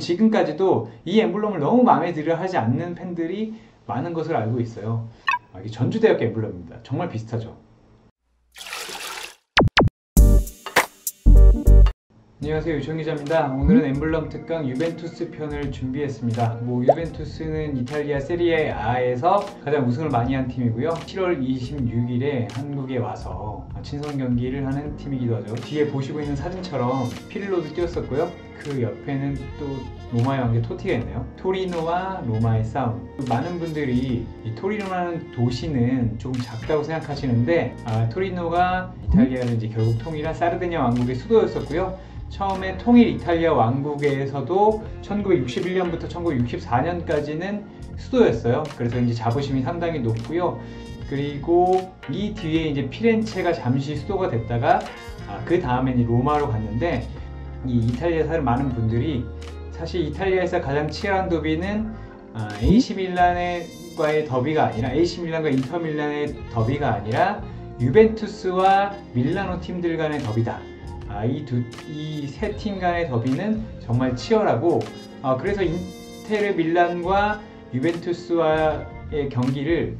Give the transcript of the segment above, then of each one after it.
지금까지도 이 엠블럼을 너무 마음에 들어 하지 않는 팬들이 많은 것을 알고 있어요. 이게 전주대학교 엠블럼입니다. 정말 비슷하죠. 안녕하세요, 유청 기자입니다. 오늘은 엠블럼 특강 유벤투스 편을 준비했습니다. 유벤투스는 이탈리아 세리에 A에서 가장 우승을 많이 한 팀이고요. 7월 26일에 한국에 와서 친선 경기를 하는 팀이기도 하죠. 뒤에 보시고 있는 사진처럼 피를로도 뛰었었고요. 그 옆에는 또 로마의 왕제 토티가 있네요. 토리노와 로마의 싸움. 많은 분들이 이 토리노라는 도시는 조금 작다고 생각하시는데 토리노가 이탈리아를 이제 결국 통일한 사르디냐 왕국의 수도였었고요. 처음에 통일 이탈리아 왕국에서도 1961년부터 1964년까지는 수도였어요. 그래서 이제 자부심이 상당히 높고요. 그리고 이 뒤에 이제 피렌체가 잠시 수도가 됐다가 그 다음에 로마로 갔는데, 이 이탈리아에 사는 많은 분들이 사실 이탈리아에서 가장 치열한 더비는 AC 밀란과의 더비가 아니라 AC 밀란과 인터 밀란의 더비가 아니라 유벤투스와 밀라노 팀들 간의 더비다. 이 세 팀 간의 더비는 정말 치열하고, 그래서 인테르 밀란과 유벤투스와의 경기를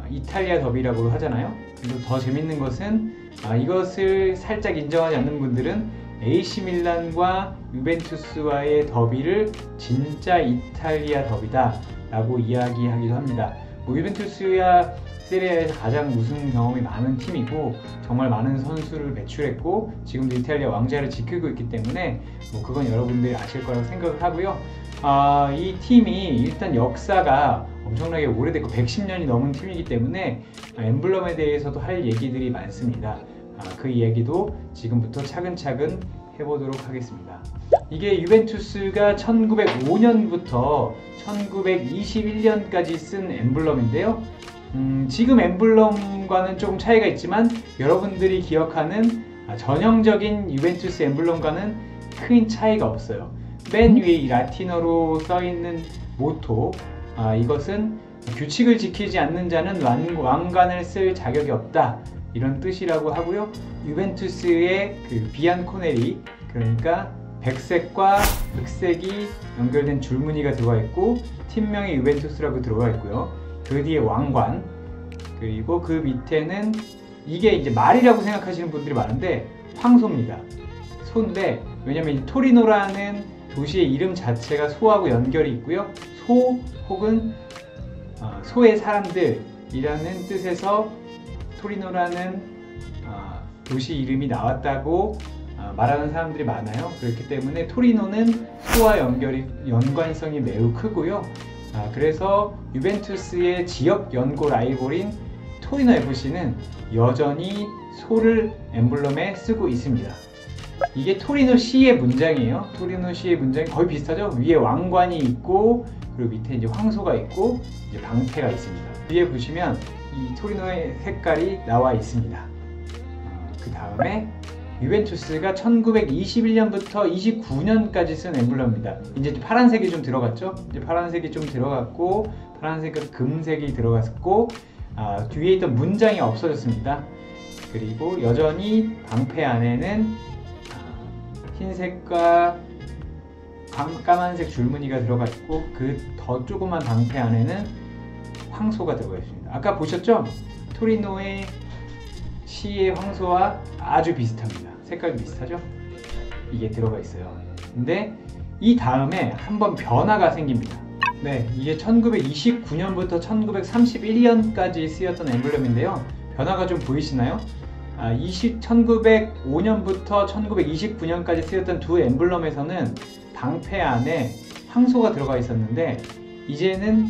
이탈리아 더비라고 하잖아요. 그리고 더 재밌는 것은 이것을 살짝 인정하지 않는 분들은 AC 밀란과 유벤투스와의 더비를 진짜 이탈리아 더비다 라고 이야기하기도 합니다. 유벤투스야 세리아에서 가장 우승 경험이 많은 팀이고 정말 많은 선수를 배출했고 지금도 이탈리아 왕좌를 지키고 있기 때문에 그건 여러분들이 아실 거라고 생각을 하고요. 이 팀이 일단 역사가 엄청나게 오래됐고 110년이 넘은 팀이기 때문에 엠블럼에 대해서도 할 얘기들이 많습니다. 그 이야기도 지금부터 차근차근 해보도록 하겠습니다. 이게 유벤투스가 1905년부터 1921년까지 쓴 엠블럼인데요. 지금 엠블럼과는 조금 차이가 있지만 여러분들이 기억하는 전형적인 유벤투스 엠블럼과는 큰 차이가 없어요. 맨 위에 이 라틴어로 써있는 모토, 이것은 규칙을 지키지 않는 자는 왕관을 쓸 자격이 없다, 이런 뜻이라고 하고요. 유벤투스의 그 비안코네리, 그러니까 백색과 흑색이 연결된 줄무늬가 들어가 있고 팀명이 유벤투스라고 들어가 있고요. 그 뒤에 왕관, 그리고 그 밑에는 이게 이제 말이라고 생각하시는 분들이 많은데 황소입니다. 소인데, 왜냐면 토리노라는 도시의 이름 자체가 소하고 연결이 있고요. 소 혹은 소의 사람들이라는 뜻에서 토리노라는 도시 이름이 나왔다고 말하는 사람들이 많아요. 그렇기 때문에 토리노는 소와 연관성이 매우 크고요. 그래서 유벤투스의 지역 연고 라이벌인 토리노 FC는 여전히 소를 엠블럼에 쓰고 있습니다. 이게 토리노 시의 문장이에요. 토리노 시의 문장이 거의 비슷하죠. 위에 왕관이 있고 그리고 밑에 이제 황소가 있고 이제 방패가 있습니다. 위에 보시면 이 토리노의 색깔이 나와 있습니다. 그 다음에 유벤투스가 1921년부터 29년까지 쓴 엠블럼입니다. 이제 파란색이 좀 들어갔죠? 이제 파란색이 좀 들어갔고, 파란색과 금색이 들어갔고, 뒤에 있던 문장이 없어졌습니다. 그리고 여전히 방패 안에는 흰색과 까만색 줄무늬가 들어가 있고, 그 더 조그만 방패 안에는 황소가 들어가 있습니다. 아까 보셨죠? 토리노의 시의 황소와 아주 비슷합니다. 색깔도 비슷하죠? 이게 들어가 있어요. 근데 이 다음에 한번 변화가 생깁니다. 네, 이게 1929년부터 1931년까지 쓰였던 엠블럼인데요. 변화가 좀 보이시나요? 1905년부터 1929년까지 쓰였던 두 엠블럼에서는 방패 안에 황소가 들어가 있었는데 이제는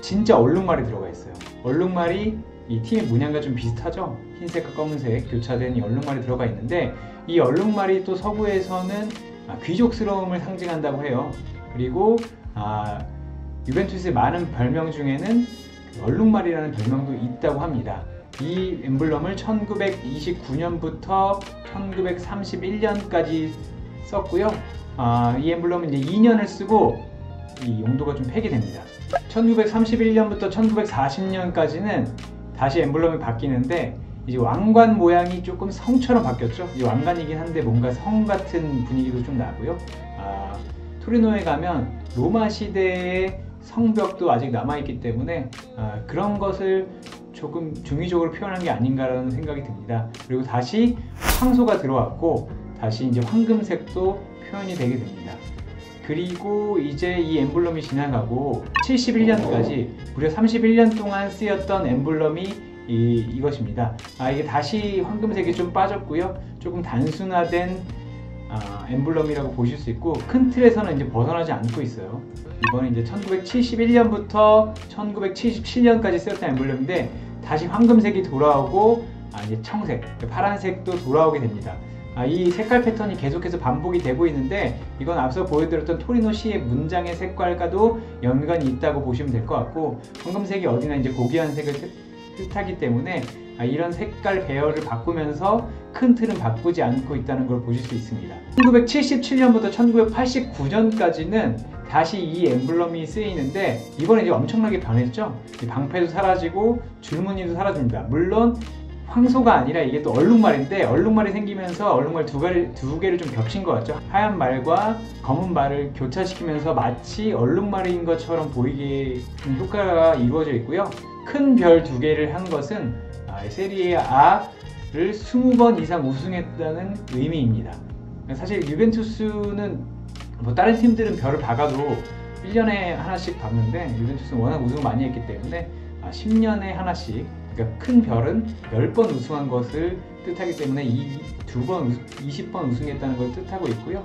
진짜 얼룩말이 들어가 있어요. 얼룩말이 이 팀의 문양과 좀 비슷하죠? 흰색과 검은색 교차된 이 얼룩말이 들어가 있는데, 이 얼룩말이 또 서구에서는 귀족스러움을 상징한다고 해요. 그리고 유벤투스의 많은 별명 중에는 얼룩말이라는 별명도 있다고 합니다. 이 엠블럼을 1929년부터 1931년까지 썼고요. 이 엠블럼은 이제 2년을 쓰고 이 용도가 좀 폐기됩니다. 1931년부터 1940년까지는 다시 엠블럼이 바뀌는데 이제 왕관 모양이 조금 성처럼 바뀌었죠. 이 왕관이긴 한데 뭔가 성 같은 분위기도 좀 나고요. 토리노에 가면 로마 시대의 성벽도 아직 남아있기 때문에 그런 것을 조금 중의적으로 표현한 게 아닌가라는 생각이 듭니다. 그리고 다시 황소가 들어왔고 다시 이제 황금색도 표현이 되게 됩니다. 그리고 이제 이 엠블럼이 지나가고 71년까지 무려 31년 동안 쓰였던 엠블럼이 이것입니다. 이게 다시 황금색이 좀 빠졌고요. 조금 단순화된 엠블럼이라고 보실 수 있고, 큰 틀에서는 이제 벗어나지 않고 있어요. 이번에 이제 1971년부터 1977년까지 쓰였던 엠블럼인데 다시 황금색이 돌아오고 이제 청색, 파란색도 돌아오게 됩니다. 이 색깔 패턴이 계속해서 반복이 되고 있는데, 이건 앞서 보여드렸던 토리노 시의 문장의 색깔과도 연관이 있다고 보시면 될 것 같고, 황금색이 어디나 이제 고귀한 색을 뜻하기 때문에 이런 색깔 배열을 바꾸면서 큰 틀은 바꾸지 않고 있다는 걸 보실 수 있습니다. 1977년부터 1989년까지는 다시 이 엠블럼이 쓰이는데, 이번에 이제 엄청나게 변했죠. 방패도 사라지고 줄무늬도 사라집니다. 물론 황소가 아니라 이게 또 얼룩말인데, 얼룩말이 생기면서 얼룩말 두 개를 좀 겹친 것 같죠. 하얀 말과 검은 말을 교차시키면서 마치 얼룩말인 것처럼 보이게 효과가 이루어져 있고요. 큰 별 두 개를 한 것은 세리에 A를 20번 이상 우승했다는 의미입니다. 사실 유벤투스는 뭐 다른 팀들은 별을 박아도 1년에 하나씩 박는데, 유벤투스는 워낙 우승을 많이 했기 때문에 10년에 하나씩, 그러니까 큰 별은 10번 우승한 것을 뜻하기 때문에 20번 우승했다는 걸 뜻하고 있고요.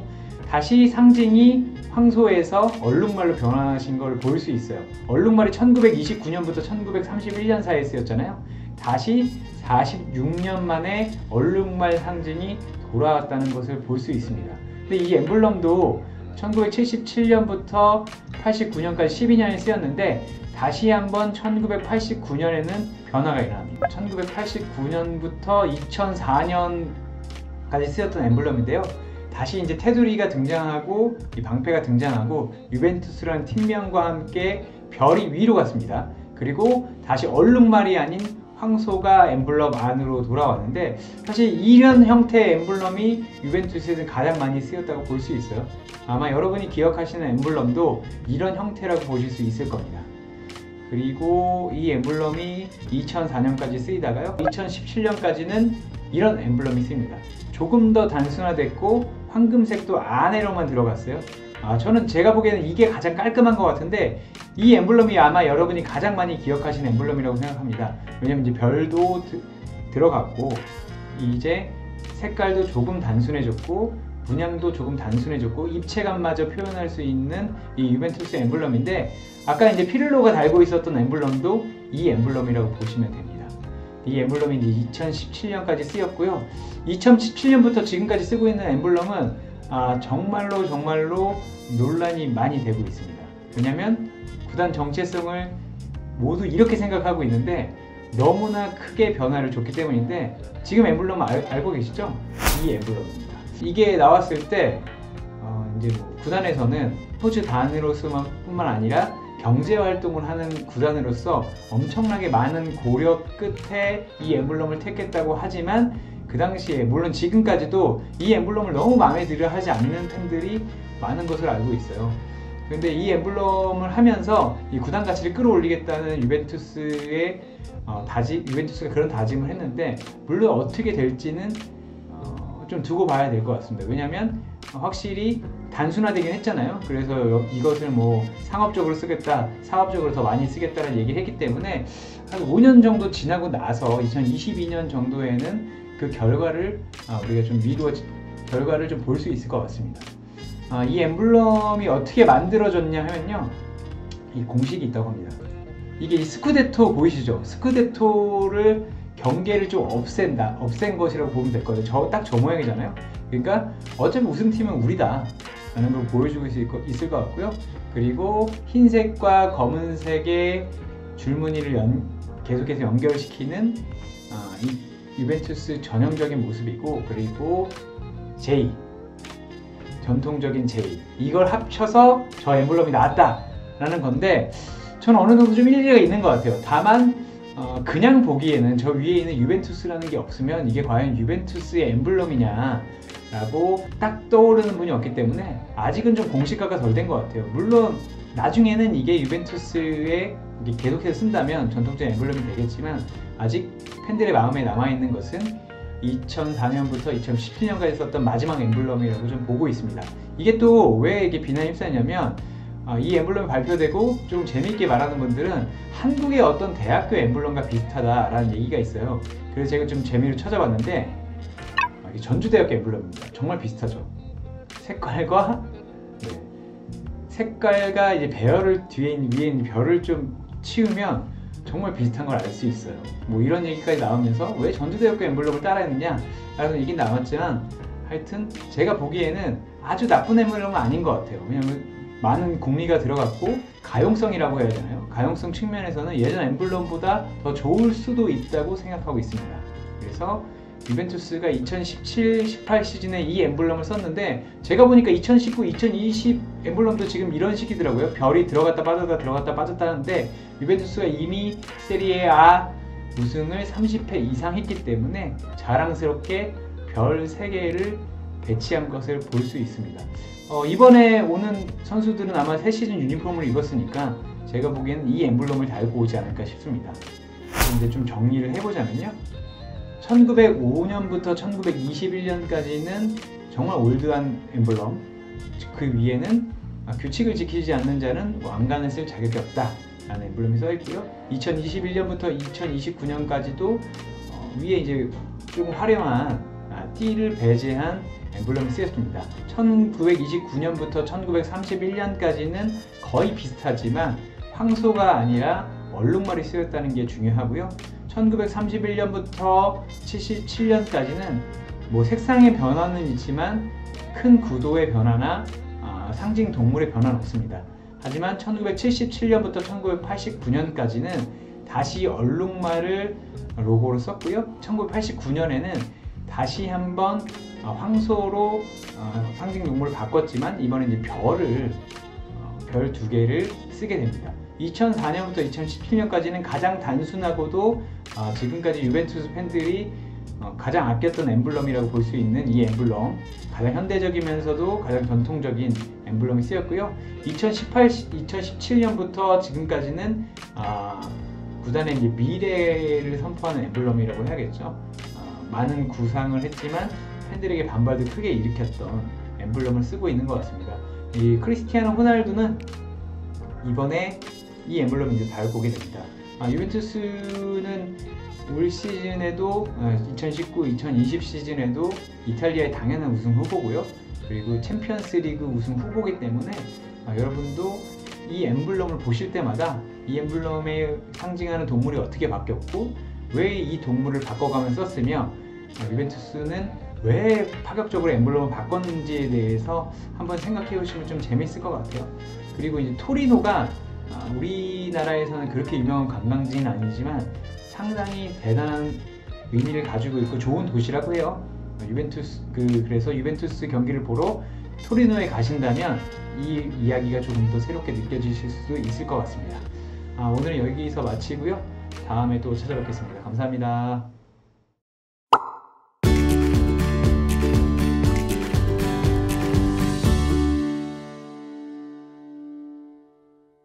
다시 상징이 황소에서 얼룩말로 변화하신 걸 볼 수 있어요. 얼룩말이 1929년부터 1931년 사이에 쓰였잖아요. 다시 46년 만에 얼룩말 상징이 돌아왔다는 것을 볼 수 있습니다. 근데 이 엠블럼도 1977년부터 89년까지 12년이 쓰였는데, 다시 한번 1989년에는 변화가 일어납니다. 1989년부터 2004년까지 쓰였던 엠블럼인데요. 다시 이제 테두리가 등장하고 이 방패가 등장하고 유벤투스라는 팀명과 함께 별이 위로 갔습니다. 그리고 다시 얼룩말이 아닌 황소가 엠블럼 안으로 돌아왔는데, 사실 이런 형태의 엠블럼이 유벤투스에서 가장 많이 쓰였다고 볼 수 있어요. 아마 여러분이 기억하시는 엠블럼도 이런 형태라고 보실 수 있을 겁니다. 그리고 이 엠블럼이 2004년까지 쓰이다가요, 2017년까지는 이런 엠블럼이 쓰입니다. 조금 더 단순화됐고 황금색도 안으로만 들어갔어요. 저는 제가 보기에는 이게 가장 깔끔한 것 같은데, 이 엠블럼이 아마 여러분이 가장 많이 기억하시는 엠블럼이라고 생각합니다. 왜냐면 이제 별도 들어갔고, 이제 색깔도 조금 단순해졌고, 문양도 조금 단순해졌고, 입체감마저 표현할 수 있는 이 유벤투스 엠블럼인데, 아까 이제 피를로가 달고 있었던 엠블럼도 이 엠블럼이라고 보시면 됩니다. 이 엠블럼이 이제 2017년까지 쓰였고요. 2017년부터 지금까지 쓰고 있는 엠블럼은 정말로 논란이 많이 되고 있습니다. 왜냐면 구단 정체성을 모두 이렇게 생각하고 있는데 너무나 크게 변화를 줬기 때문인데, 지금 엠블럼 알고 계시죠? 이 엠블럼입니다. 이게 나왔을 때 이제 구단에서는 스포츠 단으로서뿐만 아니라 경제 활동을 하는 구단으로서 엄청나게 많은 고려 끝에 이 엠블럼을 택했다고 하지만, 그 당시에 물론 지금까지도 이 엠블럼을 너무 마음에 들어 하지 않는 팬들이 많은 것을 알고 있어요. 그런데 이 엠블럼을 하면서 이 구단 가치를 끌어올리겠다는 유벤투스의 유벤투스가 그런 다짐을 했는데, 물론 어떻게 될지는 좀 두고 봐야 될 것 같습니다. 왜냐하면 확실히 단순화되긴 했잖아요. 그래서 이것을 뭐 상업적으로 쓰겠다, 사업적으로 더 많이 쓰겠다는 얘기를 했기 때문에 한 5년 정도 지나고 나서 2022년 정도에는 그 결과를 우리가 좀 결과를 좀 볼 수 있을 것 같습니다. 이 엠블럼이 어떻게 만들어졌냐 하면요, 이 공식이 있다고 합니다. 이게 이 스쿠데토 보이시죠? 스쿠데토를 경계를 좀 없앤 것이라고 보면 될 거예요. 딱 저 모양이잖아요. 그러니까 어차피 우승팀은 우리다 라는 걸 보여주고 있을 것 같고요. 그리고 흰색과 검은색의 줄무늬를 계속해서 연결시키는 이 유벤투스 전형적인 모습이고, 그리고 J, 전통적인 J, 이걸 합쳐서 저 엠블럼이 나왔다 라는 건데, 저는 어느 정도 좀 일리가 있는 것 같아요. 다만 그냥 보기에는 저 위에 있는 유벤투스라는 게 없으면 이게 과연 유벤투스의 엠블럼이냐 라고 딱 떠오르는 분이 없기 때문에 아직은 좀 공식화가 덜 된 것 같아요. 물론 나중에는 이게 유벤투스에 계속해서 쓴다면 전통적인 엠블럼이 되겠지만 아직 팬들의 마음에 남아있는 것은 2004년부터 2017년까지 썼던 마지막 엠블럼이라고 좀 보고 있습니다. 이게 또 왜 이게 비난이 휩싸이냐면 이 엠블럼이 발표되고 좀 재미있게 말하는 분들은 한국의 어떤 대학교 엠블럼과 비슷하다라는 얘기가 있어요. 그래서 제가 좀 재미로 찾아봤는데 이게 전주대학교 엠블럼입니다. 정말 비슷하죠. 색깔과 색깔과 이제 배열을 위에 있는 별을 좀 치우면 정말 비슷한 걸 알 수 있어요. 뭐 이런 얘기까지 나오면서 왜 전주대학교 엠블럼을 따라했느냐 라는 얘기는 나왔지만 하여튼 제가 보기에는 아주 나쁜 엠블럼은 아닌 것 같아요. 왜냐면 많은 공리가 들어갔고 가용성이라고 해야 되나요? 가용성 측면에서는 예전 엠블럼보다 더 좋을 수도 있다고 생각하고 있습니다. 그래서 유벤투스가 2017-18 시즌에 이 엠블럼을 썼는데 제가 보니까 2019-2020 엠블럼도 지금 이런 식이더라고요. 별이 들어갔다 빠졌다 들어갔다 빠졌다 하는데 유벤투스가 이미 세리에 A 우승을 30회 이상 했기 때문에 자랑스럽게 별 3개를 배치한 것을 볼 수 있습니다. 이번에 오는 선수들은 아마 새 시즌 유니폼을 입었으니까 제가 보기에는 이 엠블럼을 달고 오지 않을까 싶습니다. 그런데 좀 정리를 해보자면요. 1905년부터 1921년까지는 정말 올드한 엠블럼, 그 위에는 규칙을 지키지 않는 자는 왕관을 쓸 자격이 없다 라는 엠블럼이 써있고요. 2021년부터 2029년까지도 위에 이제 좀 화려한 띠를 배제한 엠블럼이 쓰였습니다. 1929년부터 1931년까지는 거의 비슷하지만 황소가 아니라 얼룩말이 쓰였다는 게 중요하고요. 1931년부터 77년까지는 뭐 색상의 변화는 있지만 큰 구도의 변화나 상징 동물의 변화는 없습니다. 하지만 1977년부터 1989년까지는 다시 얼룩말을 로고로 썼고요. 1989년에는 다시 한번 황소로 상징 동물을 바꿨지만 이번에 이제 별 2개를 쓰게 됩니다. 2004년부터 2017년까지는 가장 단순하고도 지금까지 유벤투스 팬들이 가장 아꼈던 엠블럼이라고 볼 수 있는 이 엠블럼, 가장 현대적이면서도 가장 전통적인 엠블럼이 쓰였고요. 2017년부터 지금까지는 구단의 이제 미래를 선포하는 엠블럼이라고 해야겠죠. 많은 구상을 했지만 팬들에게 반발도 크게 일으켰던 엠블럼을 쓰고 있는 것 같습니다. 이 크리스티아노 호날두는 이번에 이 엠블럼을 이제 달고 오게 됩니다. 유벤투스는 올 시즌에도 2019-2020 시즌에도 이탈리아의 당연한 우승 후보고요. 그리고 챔피언스 리그 우승 후보이기 때문에 여러분도 이 엠블럼을 보실 때마다 이 엠블럼에 상징하는 동물이 어떻게 바뀌었고 왜 이 동물을 바꿔가면서 썼으며 유벤투스는 왜 파격적으로 엠블럼을 바꿨는지에 대해서 한번 생각해 보시면 좀 재밌을 것 같아요. 그리고 이제 토리노가 우리나라에서는 그렇게 유명한 관광지는 아니지만 상당히 대단한 의미를 가지고 있고 좋은 도시라고 해요. 그래서 유벤투스 경기를 보러 토리노에 가신다면 이 이야기가 조금 더 새롭게 느껴지실 수 있을 것 같습니다. 오늘은 여기서 마치고요. 다음에 또 찾아뵙겠습니다. 감사합니다.